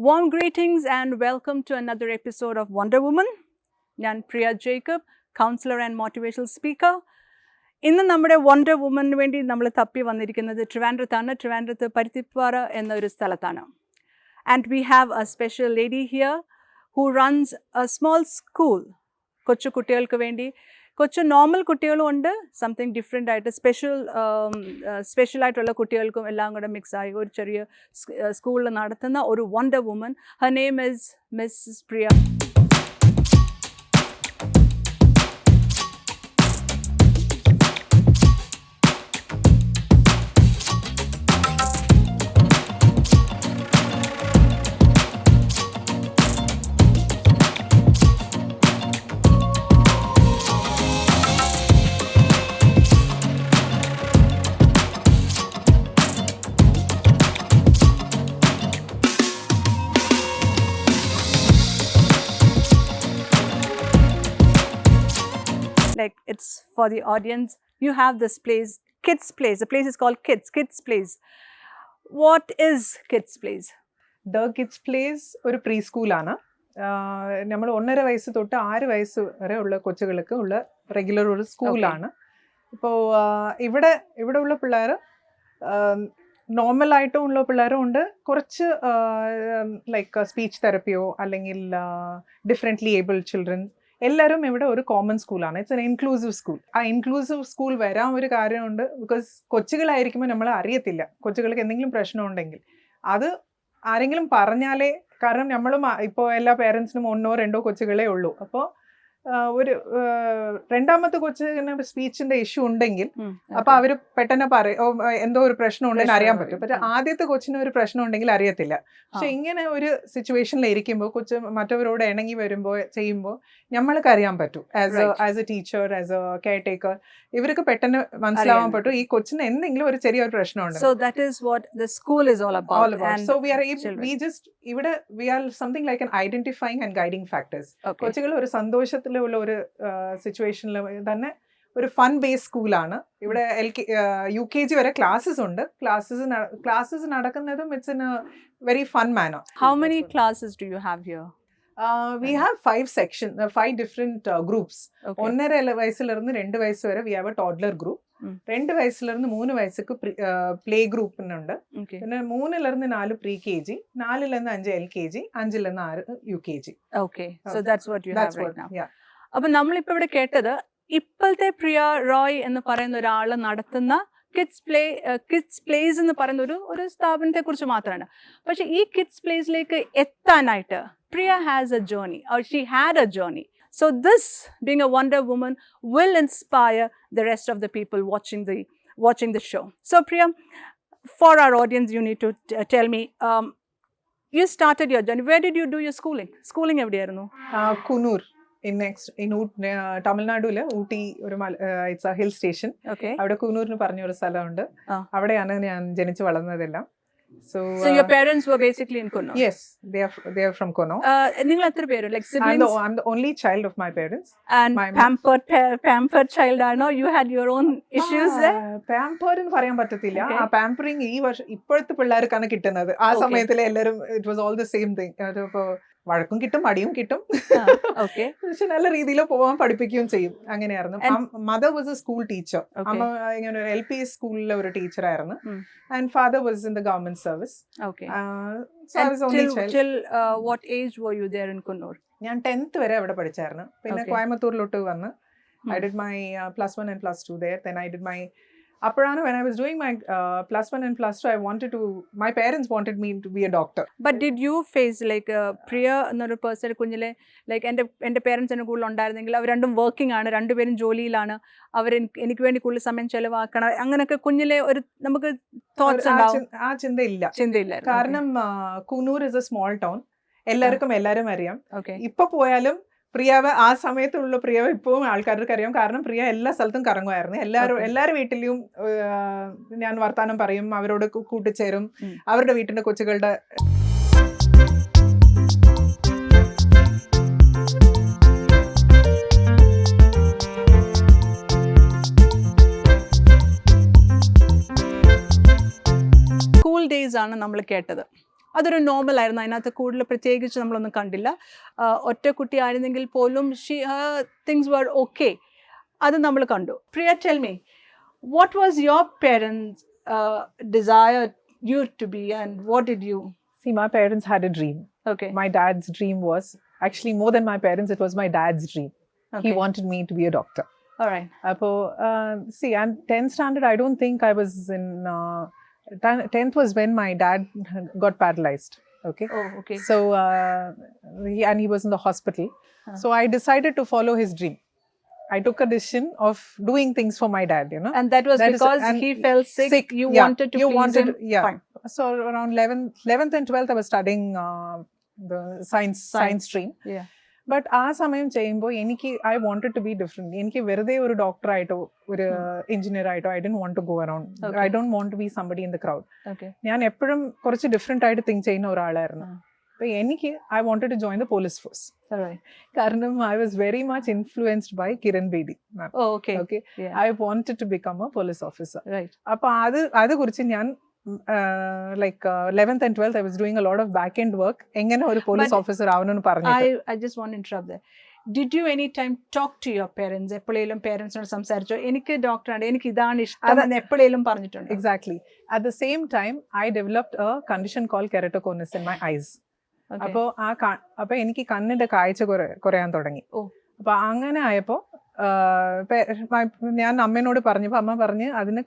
Warm greetings and welcome to another episode of Wonder Woman. ഞാൻ Priya Jacob, counselor and motivational speaker. ഇന്ന് നമ്മുടെ wonder വുമന് വേണ്ടി നമ്മൾ തപ്പി വന്നിരിക്കുന്നത് ട്രിവാൻഡ്രത്താണ്. ട്രിവാൻഡ്രത്ത് പരുത്തിപ്പാറ എന്നൊരു സ്ഥലത്താണ്. And we have A special lady here who runs A small school. കൊച്ചു കുട്ടികൾക്ക് വേണ്ടി, കൊച്ചു നോർമൽ കുട്ടികളും ഉണ്ട്, സംതിങ് ഡിഫറെൻ്റ് ആയിട്ട് സ്പെഷ്യലായിട്ടുള്ള കുട്ടികൾക്കും എല്ലാം കൂടെ മിക്സായി ഒരു ചെറിയ സ്കൂളിൽ നടത്തുന്ന ഒരു wonder woman. Her name is Mrs Priya. Like it's for the audience, you have this place, kids place. The place is called kids place. What is kids place? The kids place ഒരു പ്രീ സ്കൂളാണ്. നമ്മൾ 1.5 വയസ്സ് തൊട്ട് 6 വയസ്സ് വരെ ഉള്ള കൊച്ചുകൾക്ക് ഉള്ള regular ഒരു സ്കൂളാണ്. ഇപ്പോൾ ഇവിടെ ഉള്ള പിള്ളേർ നോർമലായിട്ടും ഉള്ള പിള്ളേരും ഉണ്ട്, കുറച്ച് ലൈക്ക് സ്പീച്ച് തെറപ്പിയോ അല്ലെങ്കിൽ ഡിഫറെൻ്റ്ലി ഏബിൾഡ് ചിൽഡ്രൻ എല്ലാവരും ഇവിടെ ഒരു കോമൺ സ്കൂളാണ്. It's an inclusive school. ആ ഇൻക്ലൂസീവ് സ്കൂൾ വരാൻ ഒരു കാര്യമുണ്ട്. ബിക്കോസ് കൊച്ചുകളായിരിക്കുമ്പോൾ നമ്മൾ അറിയത്തില്ല കൊച്ചുകൾക്ക് എന്തെങ്കിലും പ്രശ്നം ഉണ്ടെങ്കിൽ അത് ആരെങ്കിലും പറഞ്ഞാലേ, കാരണം നമ്മളും ഇപ്പോൾ എല്ലാ പേരൻസിനും 1-2 കൊച്ചുകളേ ഉള്ളൂ. അപ്പോൾ ഒരു രണ്ടാമത്തെ കൊച്ചിന് സ്പീച്ചിന്റെ ഇഷ്യൂ ഉണ്ടെങ്കിൽ അപ്പൊ അവര് പെട്ടെന്ന് പറയും എന്തോ ഒരു പ്രശ്നം ഉണ്ടെങ്കിൽ അറിയാൻ പറ്റും. പക്ഷെ ആദ്യത്തെ കൊച്ചിന് ഒരു പ്രശ്നം ഉണ്ടെങ്കിൽ അറിയത്തില്ല. പക്ഷെ ഇങ്ങനെ ഒരു സിറ്റുവേഷനിൽ ഇരിക്കുമ്പോൾ കൊച്ചു മറ്റവരോട് ഇണങ്ങി വരുമ്പോൾ ചെയ്യുമ്പോൾ നമ്മൾക്ക് അറിയാൻ പറ്റും. As A teacher, as A care taker, ഇവർക്ക് പെട്ടെന്ന് മനസ്സിലാവാൻ പറ്റും ഈ കൊച്ചിന് എന്തെങ്കിലും ഒരു ചെറിയൊരു പ്രശ്നമുണ്ട്. So that is what the school is all about. So ഇവിടെ we are something like an identifying and guiding factors. കൊച്ചുകൾ ഒരു സന്തോഷത്തിലുള്ള ഒരു സിറ്റുവേഷനിൽ തന്നെ ഒരു ഫൺ ബേസ്ഡ് സ്കൂളാണ്. ഇവിടെ UKG വരെ ക്ലാസ്സസ് ഉണ്ട്. ക്ലാസ്സസ് നടക്കുന്നതും it's in a very fun manner. How many classes do you have here? We have 5 different groups. 1.5 വയസ്സിലിരുന്ന് 2 വയസ്സ് വരെ we have a toddler group. 2 വയസ്സിലിരുന്ന് 3 വയസ്സക്ക് പ്ലേ ഗ്രൂപ്പിനുണ്ട്. പിന്നെ 3-4 pre-KG, 4-5 LKG, 5-6 UKG. Okay, so that's what you have right now. Yeah. അപ്പൊ നമ്മളിപ്പോൾ ഇവിടെ കേട്ടത് ഇപ്പോഴത്തെ പ്രിയ റോയ് എന്ന് പറയുന്ന ഒരാൾ നടത്തുന്ന കിഡ്സ് പ്ലേസ് എന്ന് പറയുന്ന ഒരു സ്ഥാപനത്തെ കുറിച്ച് മാത്രമാണ്. പക്ഷെ ഈ കിഡ്സ് പ്ലേസിലേക്ക് എത്താനായിട്ട് Priya has a journey, or she had a journey. So this, being a Wonder Woman, will inspire the rest of the people watching the show. So Priya, for our audience, you need to tell me, you started your journey. Where did you do your schooling? Schooling എവിടെയായിരുന്നു? Kunur. In തമിഴ്നാടുല് Ooty ഒരു it's A hill station. അവിടെ കൂനൂർ എന്ന് പറഞ്ഞ ഒരു സ്ഥലമുണ്ട്. അവിടെയാണ് ഞാൻ ജനിച്ചു വളർന്നതെല്ലാം. So your parents were basically in Kuno? Yes, they are from Kuno. നിങ്ങൾ എത്ര പേര്, like siblings? I'm the only child of my parents. And pampered child ആണോ? You had your own issues there? Pampered എന്ന് പറയാൻ പറ്റത്തില്ല. ആ pampering ഈ വർഷം ഇപ്പോഴത്തെ പിള്ളേർക്കാണ് കിട്ടുന്നത്. ആ സമയത്തിലെ എല്ലാവരും it was all the same thing. അപ്പോൾ വഴക്കും കിട്ടും, അടിയും കിട്ടും. പക്ഷെ നല്ല രീതിയിൽ പോവാൻ പഠിപ്പിക്കുകയും ചെയ്യും. അങ്ങനെയായിരുന്നു. Mother was a school teacher. അമ്മ ഇങ്ങനെ LP സ്കൂളിലെ ഒരു ടീച്ചറായിരുന്നു. And father was in the government service. Till what age were you there in Kunnur? ഞാൻ 10th വരെ അവിടെ പഠിച്ചായിരുന്നു. പിന്നെ കോയമ്പത്തൂരിലോട്ട് വന്ന് I did my +1 and +2 there. Then I did my അപ്പോഴാണ് when I was doing my +1 and +2, my parents wanted me to be a doctor. But did you face like Priya എന്നൊരു person കുഞ്ഞിലെ like എൻ്റെ parents എൻ്റെ കൂടുതൽ ഉണ്ടായിരുന്നെങ്കിൽ അവർ രണ്ടും working ആണ്, രണ്ടുപേരും ജോലിയിലാണ്, അവർ എനിക്ക് വേണ്ടി കൂടുതൽ സമയം ചെലവാക്കണം, അങ്ങനെയൊക്കെ കുഞ്ഞിലെ ഒരു നമുക്ക് തോട്ട്സ് ഉണ്ടാവും? ആ ചിന്തയില്ല. കാരണം Coonoor is A small town. എല്ലാവരും അറിയാം. ഇപ്പൊ പോയാലും പ്രിയാവ് ആ സമയത്തുള്ള പ്രിയാവ് ഇപ്പോഴും ആൾക്കാർക്ക് അറിയാം. കാരണം പ്രിയ എല്ലാ സ്ഥലത്തും കറങ്ങുമായിരുന്നു. എല്ലാവരുടെ വീട്ടിലും ഞാൻ വർത്താനം പറയും, അവരോട് കൂട്ടിച്ചേരും, അവരുടെ വീട്ടിന്റെ കൊച്ചുകളുടെ days ആണ് നമ്മൾ കേട്ടത്. അതൊരു നോർമൽ ആയിരുന്നു, അതിനകത്ത് കൂടുതൽ പ്രത്യേകിച്ച് നമ്മളൊന്നും കണ്ടില്ല. ഒറ്റ കുട്ടി ആയിരുന്നെങ്കിൽ പോലും തിങ്സ് വർ ഓക്കെ, അത് നമ്മൾ കണ്ടു. Priya, tell me, what was your parents desire you to be, and what did you? See, my parents had a dream. Okay. My dad's dream was, actually more than my parents, it was my dad's dream. Okay. He wanted me to be a doctor. All right. See, and 10th standard, I don't think I was in 10th was when my dad got paralyzed. Okay. Oh, okay. So he was in the hospital. So I decided to follow his dream. I took a decision of doing things for my dad, you know. And that was because he fell sick. You wanted to please him. Yeah. Fine. So around 11th and 12th, I was studying the science stream. Yeah. But ആ സമയം ചെയ്യുമ്പോൾ എനിക്ക് I wanted to be different. എനിക്ക് വെറുതെ ഒരു doctor ആയിട്ടോ ഒരു engineer ആയിട്ടോ I don't want to go around. I don't want to be somebody in the crowd. ഞാൻ എപ്പോഴും കുറച്ച് ഡിഫറെന്റ് ആയിട്ട് തിങ്ക് ചെയ്യുന്ന ഒരാളായിരുന്നു. അപ്പൊ എനിക്ക് I wanted to join the police force. കാരണം I was very much influenced by Kiran Bedi. I wanted to become a police officer. അപ്പൊ അത് കുറിച്ച് ഞാൻ like 11th and 12th I was doing a lot of back end work. എങ്ങനെ ഒരു police officer ആവണമെന്ന് പറഞ്ഞു. I just want to interrupt there. Did you any time talk to your parents? എപ്പോഴേലും പേരൻസിനോട് സംസാരിച്ചോ, എനിക്ക് ഡോക്ടറാണ്, എനിക്ക് ഇതാണ് ഇഷ്ടം എന്ന് എപ്പോഴേലും പറഞ്ഞിട്ടുണ്ട്? Exactly. At the same time I developed a condition called keratoconus in my eyes. അപ്പൊ എനിക്ക് കണ്ണിന്റെ കാഴ്ച കുറയാൻ തുടങ്ങി. അപ്പൊ അങ്ങനെ ആയപ്പോ ഞാൻ അമ്മേനോട് പറഞ്ഞപ്പോ അമ്മ പറഞ്ഞ് അതിന്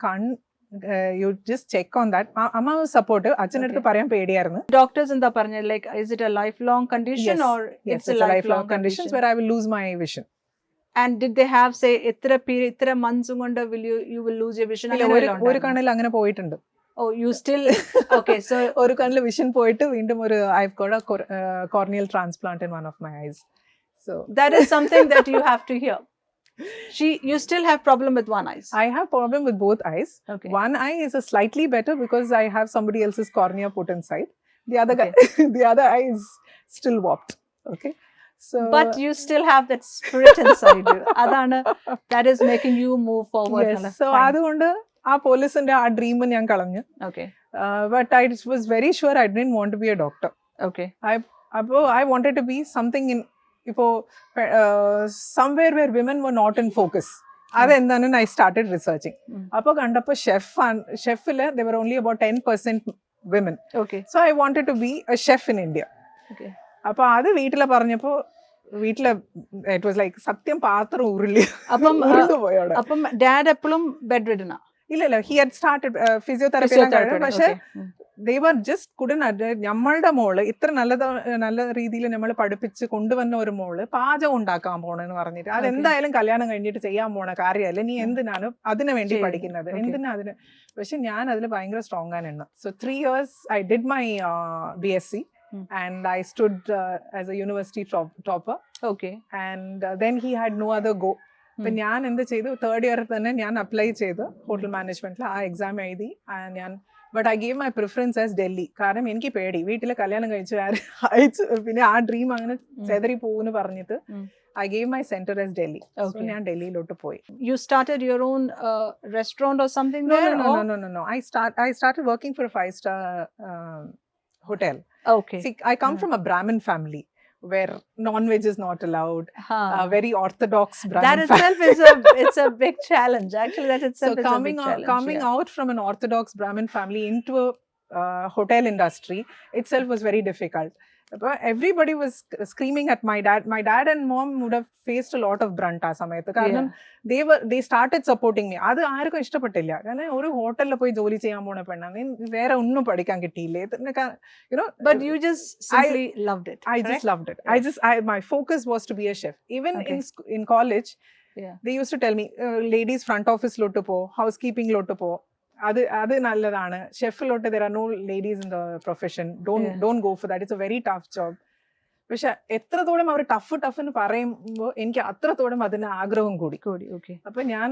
you just check on that. Amma was supportive. അച്ഛനടുത്ത് പറയാൻ പേടിയായിരുന്നു. Doctors എന്താ പറഞ്ഞത്? Like, is it a lifelong condition? Yes. Or it's a lifelong condition where I will lose my vision. And did they have say ഇത്ര months കൊണ്ട് you will lose your vision? ഒരു കണ്ണിൽ അങ്ങനെ പോയിട്ടുണ്ട്. Oh, you still okay. So ഒരു കണ്ണിൽ vision പോയിട്ട് വീണ്ടും ഒരു I've got a corneal transplant in one of my eyes. So that is something that you have to hear. You still have problem with one eye? I have problem with both eyes. Okay. One eye is a slightly better because I have somebody else's cornea put inside. The other eye is still warped. Okay. So but you still have that spirit inside you. That is making you move forward. Yes. So അതുകൊണ്ട് ആ പോലീസിന്റെ ആ dream ഞാൻ കളഞ്ഞു. Okay. But I was very sure I didn't want to be a doctor. Okay. I wanted to be something in somewhere where women were not in focus. അതെന്താണ് I started researching. അപ്പോൾ കണ്ടപ്പോൾ ഷെഫില് there were only about 10% women. Okay. So I wanted to be a chef in India. Okay. അപ്പോൾ അത് വീട്ടിലെ പറഞ്ഞപ്പോൾ വീട്ടിലെ it was like സത്യം പാത്രം ഉരുളി. അപ്പം ഡാഡ് എപ്പോഴും ബെഡ് റിഡനാ? ഇല്ല, he had started physiotherapy. പക്ഷെ they were just couldn't. നമ്മളുടെ മോള് ഇത്ര നല്ല രീതിയിൽ നമ്മൾ പഠിപ്പിച്ച് കൊണ്ടുവന്ന ഒരു മോള് പാചകം ഉണ്ടാക്കാൻ പോണെന്ന് പറഞ്ഞിട്ട് അതെന്തായാലും കല്യാണം കഴിഞ്ഞിട്ട് ചെയ്യാൻ പോണ കാര്യമല്ല, നീ എന്തിനാണ് അതിനു വേണ്ടി പഠിക്കുന്നത്, എന്തിനാ അതിന്. പക്ഷെ ഞാൻ അതിൽ ഭയങ്കര സ്ട്രോങ് ആണ്. So 3 years I did my BSc and I stood as a university topper. Okay. And then he had no other go. അപ്പൊ ഞാൻ എന്ത് ചെയ്തു, 3rd year തന്നെ ഞാൻ അപ്ലൈ ചെയ്ത് ഹോട്ടൽ മാനേജ്മെന്റിൽ ആ എക്സാം എഴുതി. But I gave my preference as Delhi. കാരണം എനിക്ക് പേടി, വീട്ടിലെ കല്യാണം കഴിച്ചു പിന്നെ ആ ഡ്രീം അങ്ങനെ ചെതറി പോകുന്നു പറഞ്ഞിട്ട് I gave my center as Delhi. So ഞാൻ ഡൽഹിയിലോട്ട് പോയി. You started your own restaurant or something? No. I started working for a 5-star hotel. Okay. See, I come from a Brahmin family where non-veg is not allowed. Very orthodox Brahmin that itself it's a big challenge. Actually, that itself is a big challenge. Coming out from an orthodox Brahmin family into a hotel industry itself was very difficult. Everybody was screaming at my dad. My dad and mom would have faced a lot of brunt ആ സമയത്ത്. കാരണം they started supporting me. അത് ആർക്കും ഇഷ്ടപ്പെട്ടില്ല. കാരണം ഒരു ഹോട്ടലിൽ പോയി ജോലി ചെയ്യാൻ പോണ പെണ്ണാണ്, വേറെ ഒന്നും പഠിക്കാൻ കിട്ടിയില്ലേ, you know. But you just simply loved it. I just loved it. My focus was to be a chef. Even in college, they used to tell me, ladies front office ലോട്ട് പോ, housekeeping ലോട്ട് പോ, അത് നല്ലതാണ്. ഷെഫിലോട്ട് there are no ladies in the profession. Don't go for that. It's a very tough job. പക്ഷെ എത്രത്തോളം അവർ tough എന്ന് പറയുമ്പോൾ എനിക്ക് അത്രത്തോളം അതിന് ആഗ്രഹം കൂടി. അപ്പൊ ഞാൻ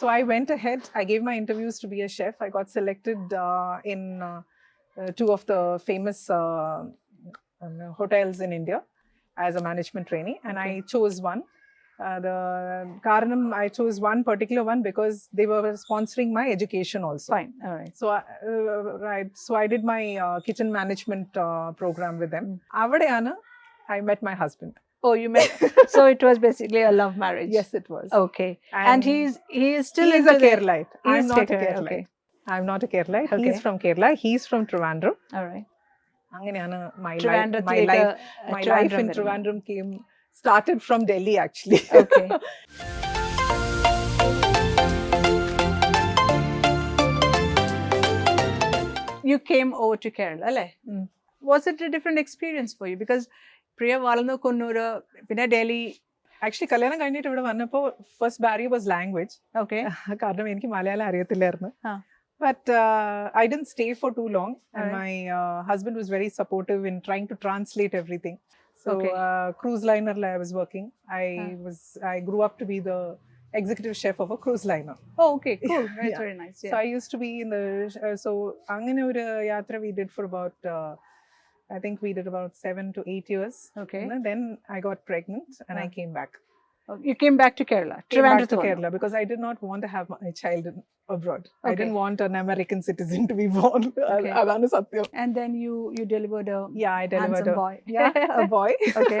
so I went ahead. I gave my interviews to be a chef. I got selected in 2 of the famous hotels in India as a management trainee, and I chose one. Karanam, I chose one particular one because they were sponsoring my education also. Fine, all right. So so I did my kitchen management program with them. Avadeyana I met my husband. Oh, you met. So it was basically a love marriage. Yes, it was. Okay. And he is still he is a Keralite. I'm not a Keralite. Okay. I'm not a Keralite. Okay. He's from Kerala. He's from Trivandrum. All right. Anganyana my Trivandrum life in Trivandrum started from Delhi actually. Okay. You came over to Kerala, right? Was it a different experience for you? Because Priya Valanu Kunnur, Pinna Delhi. Actually, Kalyanam കഴിഞ്ഞിട്ട് ഇവിടെ വന്നപ്പോൾ first barrier was language. Okay. കാരണം എനിക്ക് മലയാളം അറിയത്തില്ലായിരുന്നു. But I didn't stay for too long, and my husband was very supportive in trying to translate everything. So cruise liner I was working. I grew up to be the executive chef of a cruise liner. Oh, okay, cool. That's very nice. Yeah. So I used to be in the so angane oru yatra we did for about I think we did about 7 to 8 years. Okay. And then I got pregnant and I came back. You came back to Kerala? Came back to Kerala because I did not want to have my child abroad. Okay. I didn't want an American citizen to be born. Okay. Adanu satyam. And then you delivered a I delivered handsome boy. Yeah, a boy. Okay.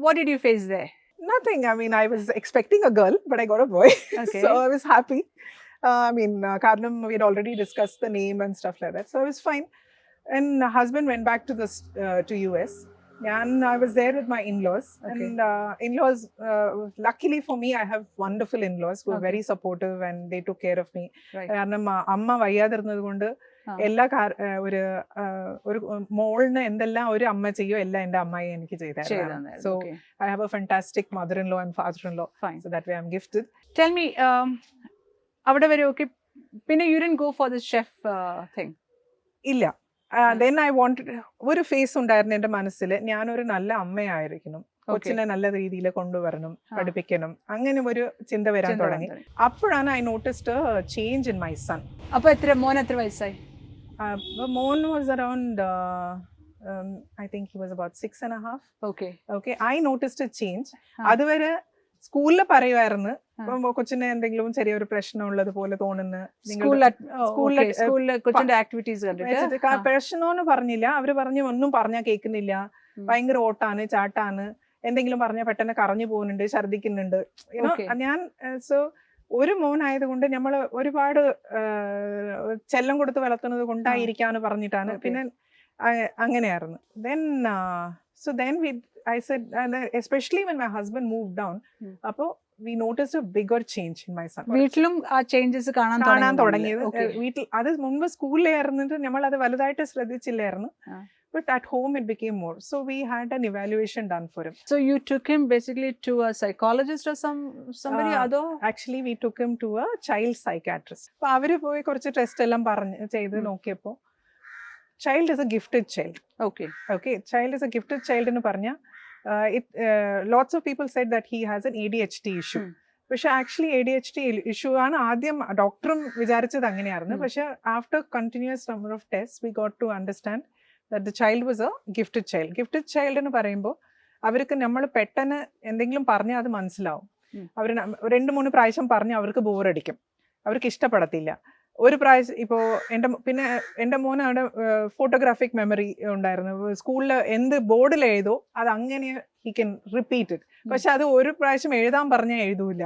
What did you face there? Nothing. I mean, I was expecting a girl, but I got a boy. Okay. So I was happy. I mean, Karnam, we had already discussed the name and stuff like that. So I was fine. And husband went back to to US. And I was there with my in-laws. Okay. And in-laws, luckily for me, I have wonderful in-laws who are very supportive and they took care of me. കാരണം അമ്മ വയ്യാതിരുന്നത് കൊണ്ട് എല്ലാ ഒരു മോളിന് എന്തെല്ലാം ഒരു അമ്മ ചെയ്യോ എല്ലാം എൻ്റെ അമ്മായി എനിക്ക് ചെയ്തായിരുന്നു. So I have a fantastic mother-in-law and father-in-law. Fine. So that way I'm gifted. Tell me, അവിടെ വരെ okay, പിന്നെ you didn't go for the chef thing? ഇല്ല. Then I wanted ഒരു ഫേസ് ഉണ്ടായിരുന്നു എൻ്റെ മനസ്സിൽ ഞാനൊരു നല്ല അമ്മയായിരിക്കണം, കൊച്ചിനെ നല്ല രീതിയിൽ കൊണ്ടുവരണം, പഠിപ്പിക്കണം, അങ്ങനെ ഒരു ചിന്ത വരാൻ തുടങ്ങി. അപ്പോഴാണ് I noticed a change in my son. അപ്പോൾ മോൻ എത്ര വയസ്സായി? മോൻ was around I think he was about 6.5. Okay. I noticed a change. അതുവരെ സ്കൂളിൽ പറയുമായിരുന്നു കൊച്ചിന് എന്തെങ്കിലും ചെറിയൊരു പ്രശ്നം ഉള്ളത് പോലെ തോന്നുന്നു. പ്രശ്നമെന്ന് പറഞ്ഞില്ല, അവര് പറഞ്ഞു ഒന്നും പറഞ്ഞാൽ കേൾക്കുന്നില്ല, ഭയങ്കര ഓട്ടാണ്, ചാട്ടാണ്, എന്തെങ്കിലും പറഞ്ഞാൽ പെട്ടെന്ന് കറഞ്ഞു പോകുന്നുണ്ട്, ഛർദിക്കുന്നുണ്ട്. ഞാൻ സോ ഒരു മോനായതുകൊണ്ട് നമ്മൾ ഒരുപാട് ചെല്ലം കൊടുത്ത് വളർത്തുന്നത് കൊണ്ടായിരിക്കാന്ന് പറഞ്ഞിട്ടാണ് പിന്നെ അങ്ങനെയായിരുന്നു. Then I said, and especially when my husband moved down, appo we noticed a bigger change in my son. വീട്ടിലും ആ ചേഞ്ചസ് കാണാൻ തുടങ്ങിയത് വീട്ടിൽ അത് മുൻപ് സ്കൂളിലായിരുന്നിട്ട് നമ്മൾ അത് വലുതായിട്ട് ശ്രദ്ധിച്ചില്ലായിരുന്നു. But at home it became more. So we had an evaluation done for him. So you took him basically to a psychologist or somebody other? Actually we took him to a child psychiatrist. അപ്പോൾ അവര് പോയി കുറച്ച് test എല്ലാം ചെയ്ത് നോക്കിയപ്പോൾ child is a gifted child. Okay. Child is a gifted child എന്ന് പറഞ്ഞാൽ lots of people said that he has an ADHD issue. പക്ഷെ ആക്ച്വലി ADHD ഇഷ്യൂ ആണ് ആദ്യം ഡോക്ടറും വിചാരിച്ചത് അങ്ങനെയായിരുന്നു. പക്ഷെ after continuous number of test we got to understand that the child was a gifted child. Gifted child എന്ന് പറയുമ്പോൾ അവർക്ക് നമ്മൾ പെട്ടെന്ന് എന്തെങ്കിലും പറഞ്ഞാൽ അത് മനസ്സിലാവും. അവർ 2-3 പ്രാവശ്യം പറഞ്ഞാൽ അവർക്ക് ബോറടിക്കും, അവർക്ക് ഇഷ്ടപ്പെടത്തില്ല. ഒരു പ്രാവശ്യം ഇപ്പോൾ എൻ്റെ മോന് അവിടെ ഫോട്ടോഗ്രാഫിക് മെമ്മറി ഉണ്ടായിരുന്നു. സ്കൂളിൽ എന്ത് ബോർഡിൽ എഴുതോ അത് അങ്ങനെ ഹി കൻ റിപ്പീറ്റ് ഇറ്റ്. പക്ഷെ അത് ഒരു പ്രാവശ്യം എഴുതാൻ പറഞ്ഞാൽ എഴുതൂല.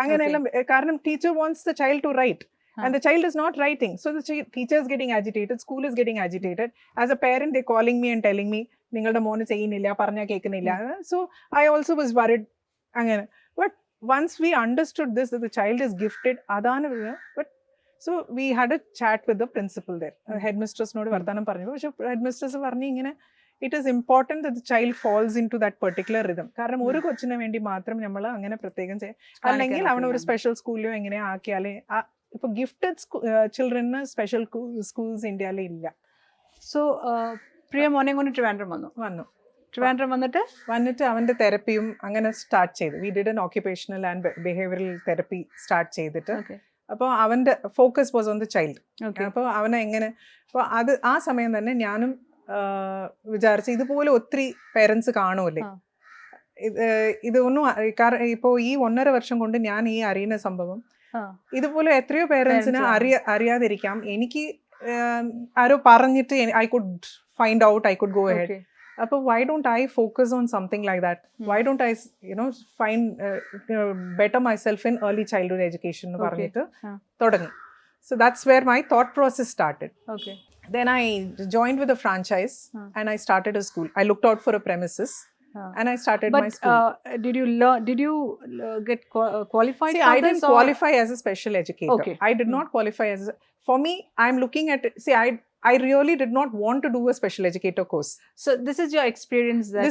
അങ്ങനെയെല്ലാം കാരണം teacher wants the child to write and the child is not writing. So the teacher is getting agitated, school is getting agitated. As a parent they calling me and telling me നിങ്ങളുടെ മോന് ചെയ്യുന്നില്ല, പറഞ്ഞാൽ കേൾക്കുന്നില്ല. So I also was worried അങ്ങനെ. But once we understood this, that the child is gifted, അതാണ്. But so we had a chat with the principal there. Headmistress നോട് വർത്താനം പറഞ്ഞു. പക്ഷെ headmistress പറഞ്ഞു ഇങ്ങനെ it is important that the child falls into that particular rhythm. കാരണം ഒരു കൊച്ചിന് വേണ്ടി മാത്രം നമ്മൾ അങ്ങനെ പ്രത്യേകം ചെയ്യാം, അല്ലെങ്കിൽ അവനെ ഒരു സ്പെഷ്യൽ സ്കൂളിലോ എങ്ങനെ ആക്കിയാലേ. ഇപ്പൊ ഗിഫ്റ്റഡ് ചിൽഡ്രന് സ്പെഷ്യൽ സ്കൂൾസ് ഇന്ത്യയിൽ ഇല്ല. സോ പ്രിയ മോനെ കൊണ്ട് ട്രിവാൻഡ്രം വന്നു. ട്രിവാൻഡ്രം വന്നിട്ട് അവന്റെ തെറപ്പിയും അങ്ങനെ സ്റ്റാർട്ട് ചെയ്തു. We did an occupational and behavioural therapy start ചെയ്തിട്ട് അപ്പോൾ അവന്റെ focus was on the child. അപ്പോൾ അവനെ എങ്ങനെ, അപ്പോൾ അത് ആ സമയം തന്നെ ഞാനും വിചാരിച്ചു ഇതുപോലെ ഒത്തിരി പേരൻസ് കാണുമല്ലേ, ഇതൊന്നും ഇപ്പോൾ ഈ 1.5 വർഷം കൊണ്ട് ഞാൻ ഈ അറിയുന്ന സംഭവം ഇതുപോലെ എത്രയോ പേരൻസിന് അറിയാതിരിക്കാം. എനിക്ക് ആരോ പറഞ്ഞിട്ട് I could find out, I could go ahead. അപ്പോൾ why don't I focus on something like that? Why don't I find better myself in early childhood education എന്ന് പറഞ്ഞിട്ട് തുടങ്ങി. So that's where my thought process started. Okay. Then I joined with a franchise and I started a school. I looked out for a premises and I started my school. Did you get qualified? See, I didn't qualify as a special educator. Okay. I did not qualify as for me, I'm looking at it. See, I really did not want to do a special educator course. So this is your experience that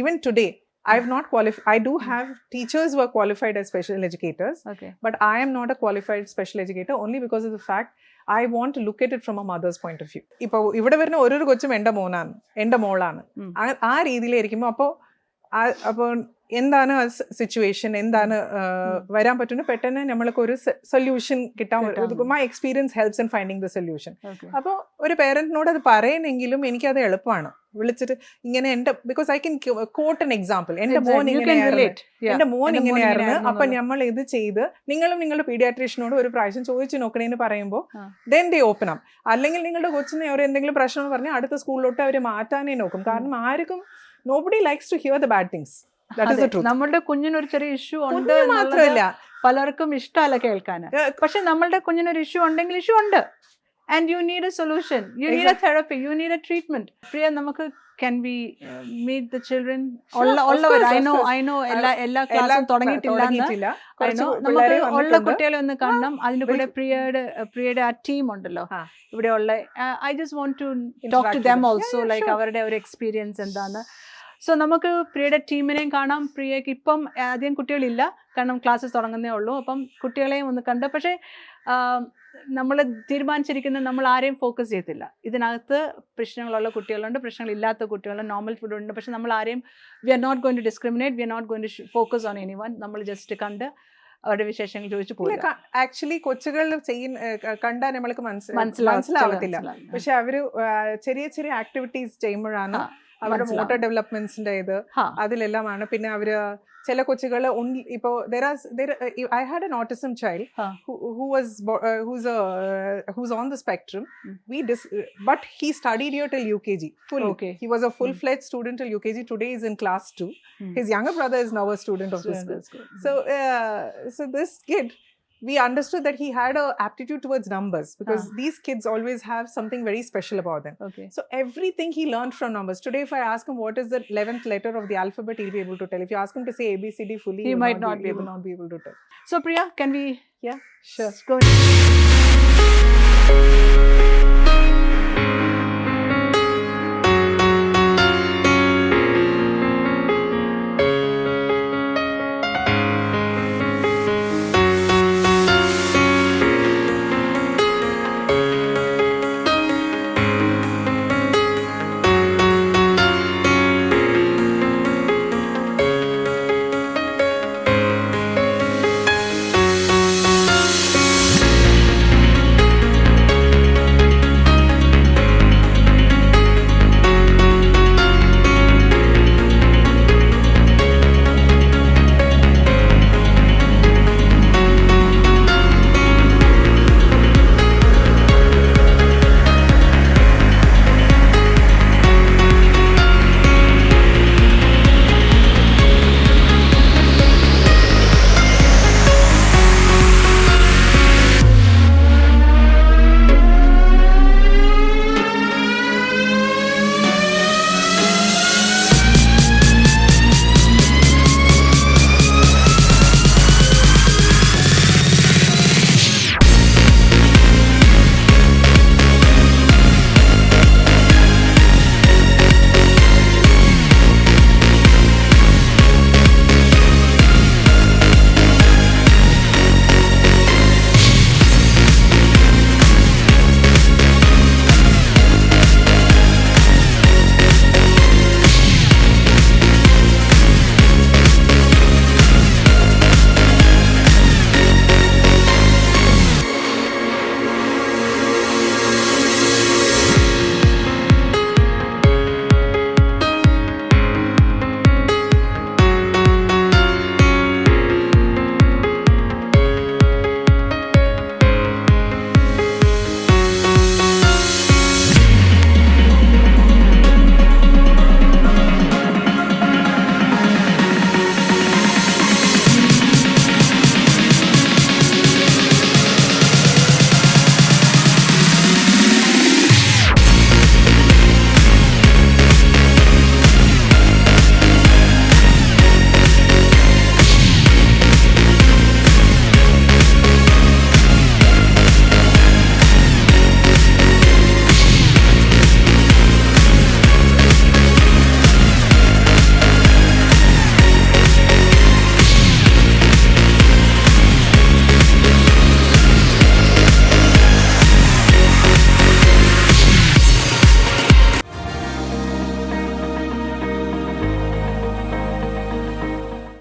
even today, I've not qualified. I do have teachers who are qualified as special educators. Okay. But I am not a qualified special educator only because of the fact I want to look at it from a mother's point of view. ഇപ്പോൾ ഇവിടെ വരുന്ന ഓരോ കൊച്ചും എൻ്റെ മോളാണ്. ആ രീതിയിലായിരിക്കുമ്പോൾ അപ്പോൾ എന്താണ് സിറ്റുവേഷൻ, എന്താണ് വരാൻ പറ്റുന്ന പെട്ടെന്ന് നമ്മൾക്ക് ഒരു സൊല്യൂഷൻ കിട്ടാൻ. My experience helps in finding the solution. അപ്പോൾ ഒരു പേരന്റിനോട് അത് പറയുന്നെങ്കിലും എനിക്കത് എളുപ്പമാണ് വിളിച്ചിട്ട് ഇങ്ങനെ because I can quote an example. എൻ്റെ മോൻ ഇങ്ങനെയായിരുന്നു, അപ്പൊ നമ്മൾ ഇത് ചെയ്ത് നിങ്ങളും നിങ്ങളുടെ പീഡിയാട്രീഷ്യനോട് ഒരു പ്രാവശ്യം ചോദിച്ചു നോക്കണേന്ന് പറയുമ്പോൾ ദെൻ ദേ ഓപ്പൺ അപ്പ്. അല്ലെങ്കിൽ നിങ്ങളുടെ കൊച്ചിനെ അവർ എന്തെങ്കിലും പ്രശ്നം പറഞ്ഞാൽ അടുത്ത സ്കൂളിലോട്ട് അവർ മാറ്റാനേ നോക്കും. കാരണം ആർക്കും nobody likes to hear the bad things. That is the truth. നമ്മളുടെ കുഞ്ഞിനൊരു ചെറിയ ഇഷ്യൂ ഉണ്ട്, മാത്രമല്ല പലർക്കും ഇഷ്ടമല്ല കേൾക്കാൻ. പക്ഷെ നമ്മളുടെ കുഞ്ഞിനൊരു ഇഷ്യൂ ഉണ്ടെങ്കിൽ ഇഷ്യൂ ഉണ്ട്. And you need a solution, you need a therapy, you need a treatment. Priya, നമുക്ക് can we meet the children? I know എല്ലാ ക്ലാസ്സും തുടങ്ങിയിട്ടില്ല. നമുക്ക് ഉള്ള കുട്ടികളെ ഒന്ന് കാണണം. അതിന്റെ കൂടെ പ്രിയയുടെ ആ ടീം ഉണ്ടല്ലോ ഇവിടെ ഉള്ള. I just want to talk to them also, like അവരുടെ ഒരു എക്സ്പീരിയൻസ് എന്താണ്. സോ നമുക്ക് പ്രിയയുടെ ടീമിനെയും കാണാം. പ്രിയക്ക് ഇപ്പം അധികം കുട്ടികളില്ല, കാരണം ക്ലാസ്സസ് തുടങ്ങുന്നേ ഉള്ളൂ. അപ്പം കുട്ടികളെയും ഒന്ന് കണ്ട്. പക്ഷേ നമ്മൾ തീരുമാനിച്ചിരിക്കുന്നത് നമ്മൾ ആരെയും ഫോക്കസ് ചെയ്യത്തില്ല. ഇതിനകത്ത് പ്രശ്നങ്ങളുള്ള കുട്ടികളുണ്ട്, പ്രശ്നങ്ങളില്ലാത്ത കുട്ടികളുണ്ട്, നോർമൽ ഫുഡ് ഉണ്ട്. പക്ഷെ നമ്മൾ ആരെയും we are not going to discriminate, we are not going to focus on anyone. നമ്മൾ ജസ്റ്റ് കണ്ട് അവരുടെ വിശേഷങ്ങൾ ചോദിച്ചു പോകും. ആക്ച്വലി കൊച്ചുകൾ കണ്ടാൽ നമ്മൾക്ക് മനസ്സിലാവത്തില്ല. പക്ഷെ അവര് ചെറിയ ചെറിയ ആക്ടിവിറ്റീസ് ചെയ്യുമ്പോഴാണ് അവരുടെ മോട്ടോർ ഡെവലപ്മെന്റ്സിന്റെ ഇത് അതിലെല്ലാമാണ്. പിന്നെ അവര് ചില കൊച്ചുകൾ ഇപ്പോൾ I had an autism child who's on the spectrum. But he studied here till UKG full. Okay. He was a full-fledged student till UKG. Today he's in class 2. His younger brother is now a student of this school. So this kid, we understood that he had a aptitude towards numbers because these kids always have something very special about them. Okay. So everything he learned from numbers. Today if I ask him what is the 11th letter of the alphabet, he'll be able to tell. If you ask him to say ABCD fully, he might not be able to tell. So Priya, can we sure go